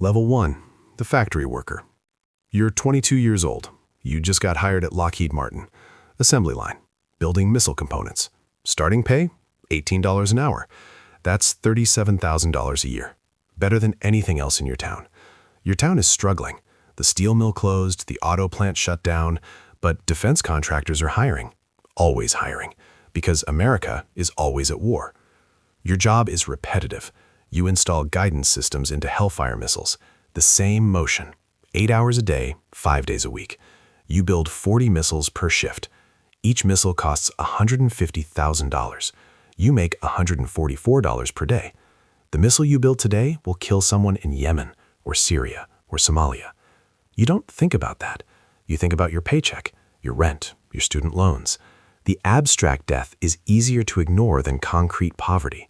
Level 1, the factory worker. You're 22 years old. You just got hired at Lockheed Martin. Assembly line, building missile components. Starting pay, $18 an hour. That's $37,000 a year. Better than anything else in your town. Your town is struggling. The steel mill closed, the auto plant shut down, but defense contractors are hiring. Always hiring. Because America is always at war. Your job is repetitive. You install guidance systems into Hellfire missiles. The same motion. 8 hours a day, 5 days a week. You build 40 missiles per shift. Each missile costs $150,000. You make $144 per day. The missile you build today will kill someone in Yemen or Syria or Somalia. You don't think about that. You think about your paycheck, your rent, your student loans. The abstract death is easier to ignore than concrete poverty.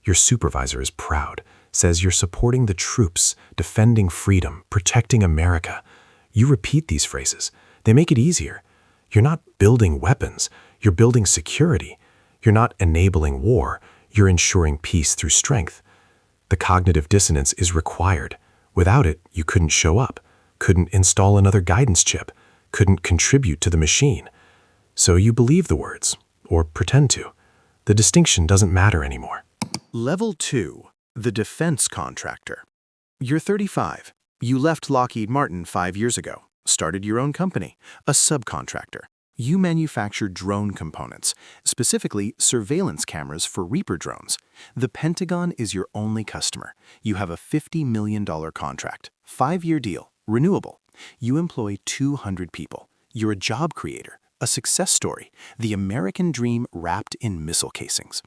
Your supervisor is proud, says you're supporting the troops, defending freedom, protecting America. You repeat these phrases. They make it easier. You're not building weapons. You're building security. You're not enabling war. You're ensuring peace through strength. The cognitive dissonance is required. Without it, you couldn't show up, couldn't install another guidance chip, couldn't contribute to the machine. So you believe the words, or pretend to. The distinction doesn't matter anymore. Level 2, the defense contractor. You're 35. You left Lockheed Martin 5 years ago, started your own company, a subcontractor. You manufacture drone components, specifically surveillance cameras for Reaper drones. The Pentagon is your only customer. You have a $50 million contract, 5-year deal, renewable. You employ 200 people. You're a job creator, a success story, the American dream wrapped in missile casings.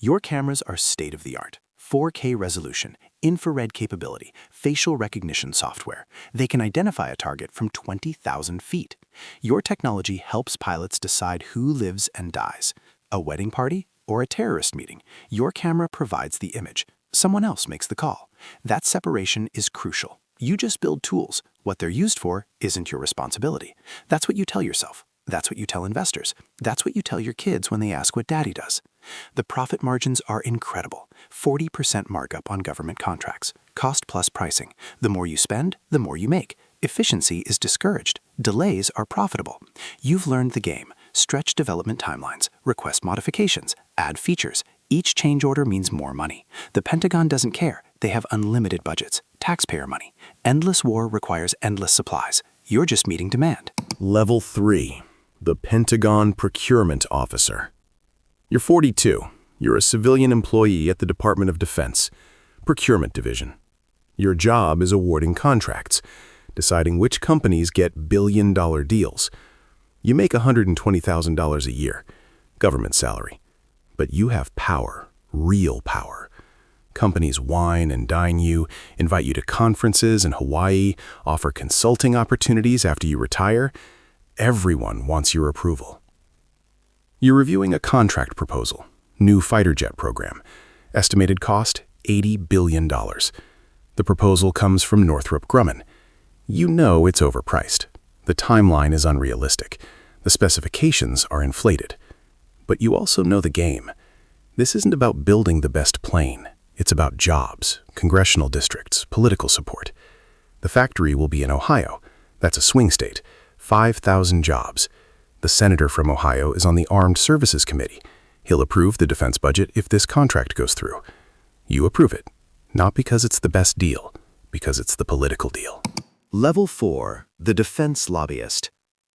Your cameras are state-of-the-art, 4K resolution, infrared capability, facial recognition software. They can identify a target from 20,000 feet. Your technology helps pilots decide who lives and dies. A wedding party or a terrorist meeting, your camera provides the image. Someone else makes the call. That separation is crucial. You just build tools. What they're used for isn't your responsibility. That's what you tell yourself. That's what you tell investors. That's what you tell your kids when they ask what daddy does. The profit margins are incredible. 40% markup on government contracts. Cost plus pricing. The more you spend, the more you make. Efficiency is discouraged. Delays are profitable. You've learned the game. Stretch development timelines. Request modifications. Add features. Each change order means more money. The Pentagon doesn't care. They have unlimited budgets. Taxpayer money. Endless war requires endless supplies. You're just meeting demand. Level 3. The Pentagon Procurement Officer. You're 42. You're a civilian employee at the Department of Defense, Procurement Division. Your job is awarding contracts, deciding which companies get billion-dollar deals. You make $120,000 a year, government salary. But you have power, real power. Companies wine and dine you, invite you to conferences in Hawaii, offer consulting opportunities after you retire. Everyone wants your approval. You're reviewing a contract proposal, new fighter jet program. Estimated cost, $80 billion. The proposal comes from Northrop Grumman. You know it's overpriced. The timeline is unrealistic. The specifications are inflated. But you also know the game. This isn't about building the best plane. It's about jobs, congressional districts, political support. The factory will be in Ohio. That's a swing state. 5,000 jobs. The senator from Ohio is on the Armed Services Committee. He'll approve the defense budget if this contract goes through. You approve it, not because it's the best deal, because it's the political deal. Level 4, the defense lobbyist.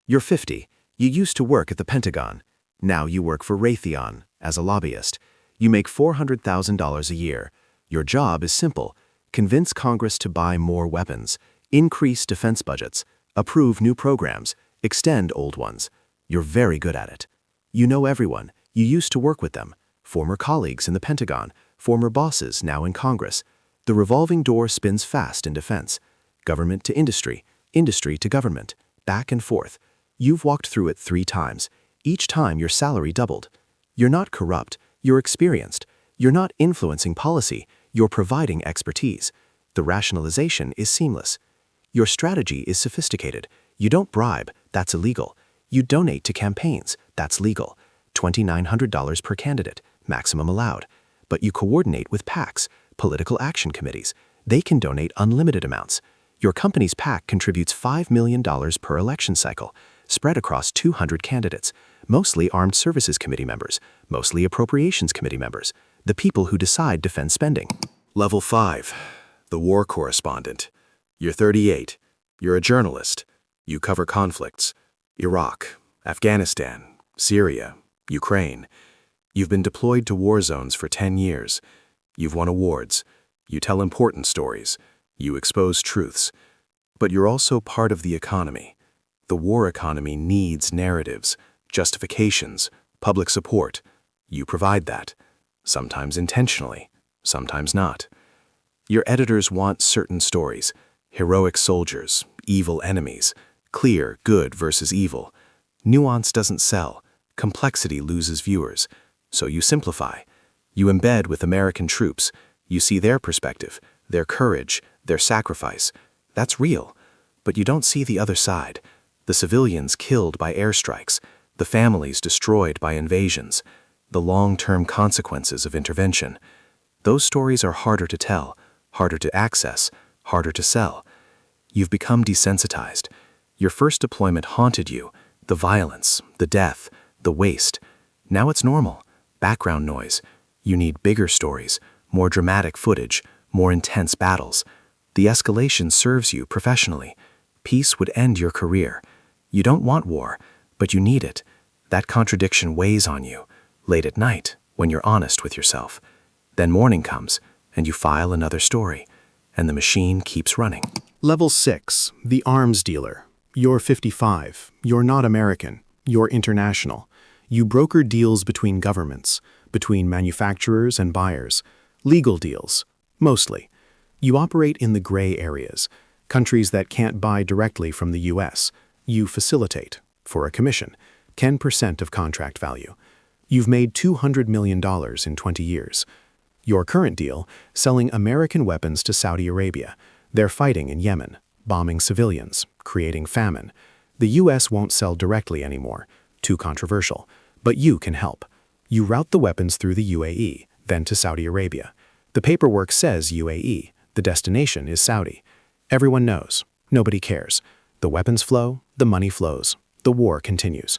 You're 50. You used to work at the Pentagon. Now you work for Raytheon as a lobbyist. You make $400,000 a year. Your job is simple. Convince Congress to buy more weapons, increase defense budgets, approve new programs, extend old ones. You're very good at it. You know everyone. You used to work with them. Former colleagues in the Pentagon, former bosses now in Congress. The revolving door spins fast in defense. Government to industry, industry to government, back and forth. You've walked through it 3 times. Each time your salary doubled. You're not corrupt. You're experienced. You're not influencing policy. You're providing expertise. The rationalization is seamless. Your strategy is sophisticated. You don't bribe. That's illegal. You donate to campaigns. That's legal. $2,900 per candidate, maximum allowed. But you coordinate with PACs, political action committees. They can donate unlimited amounts. Your company's PAC contributes $5 million per election cycle, spread across 200 candidates, mostly Armed Services Committee members, mostly Appropriations Committee members, the people who decide defense spending. Level 5, the war correspondent. You're 38. You're a journalist. You cover conflicts. Iraq, Afghanistan, Syria, Ukraine. You've been deployed to war zones for 10 years. You've won awards. You tell important stories. You expose truths. But you're also part of the economy. The war economy needs narratives, justifications, public support. You provide that, sometimes intentionally, sometimes not. Your editors want certain stories, heroic soldiers, evil enemies, clear good versus evil. Nuance doesn't sell, complexity loses viewers, so you simplify. You embed with American troops. You see their perspective, their courage, their sacrifice. That's real, but you don't see the other side. The civilians killed by airstrikes, the families destroyed by invasions, the long-term consequences of intervention. Those stories are harder to tell, harder to access, harder to sell. You've become desensitized. Your first deployment haunted you, the violence, the death, the waste. Now it's normal, background noise. You need bigger stories, more dramatic footage, more intense battles. The escalation serves you professionally. Peace would end your career. You don't want war, but you need it. That contradiction weighs on you, late at night, when you're honest with yourself. Then morning comes, and you file another story, and the machine keeps running. Level 6, the arms dealer. You're 55. You're not American. You're international. You broker deals between governments, between manufacturers and buyers. Legal deals, mostly. You operate in the gray areas, countries that can't buy directly from the U.S. You facilitate, for a commission, 10% of contract value. You've made $200 million in 20 years. Your current deal, selling American weapons to Saudi Arabia. They're fighting in Yemen, bombing civilians, creating famine. The U.S. won't sell directly anymore, too controversial, but you can help. You route the weapons through the UAE, then to Saudi Arabia. The paperwork says UAE, the destination is Saudi. Everyone knows, nobody cares. The weapons flow, the money flows, the war continues.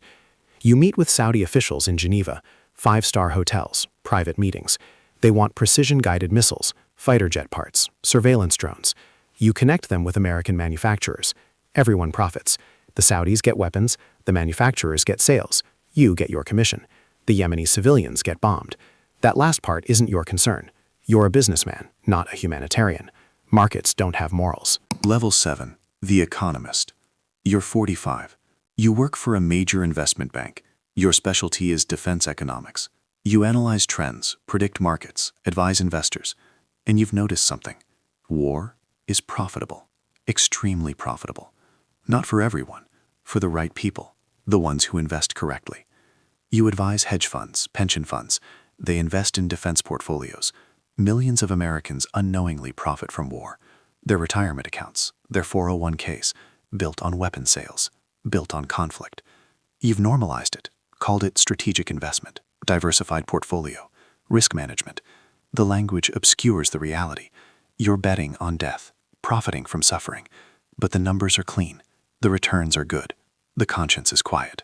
You meet with Saudi officials in Geneva, 5-star hotels, private meetings. They want precision-guided missiles, fighter jet parts, surveillance drones. You connect them with American manufacturers. Everyone profits. The Saudis get weapons, the manufacturers get sales. You get your commission. The Yemeni civilians get bombed. That last part isn't your concern. You're a businessman, not a humanitarian. Markets don't have morals. Level 7, the economist. You're 45. You work for a major investment bank. Your specialty is defense economics. You analyze trends, predict markets, advise investors, and you've noticed something. War is profitable, extremely profitable. Not for everyone, for the right people, the ones who invest correctly. You advise hedge funds, pension funds. They invest in defense portfolios. Millions of Americans unknowingly profit from war. Their retirement accounts, their 401ks, built on weapon sales, built on conflict. You've normalized it, called it strategic investment, diversified portfolio, risk management. The language obscures the reality. You're betting on death, profiting from suffering. But the numbers are clean. The returns are good. The conscience is quiet.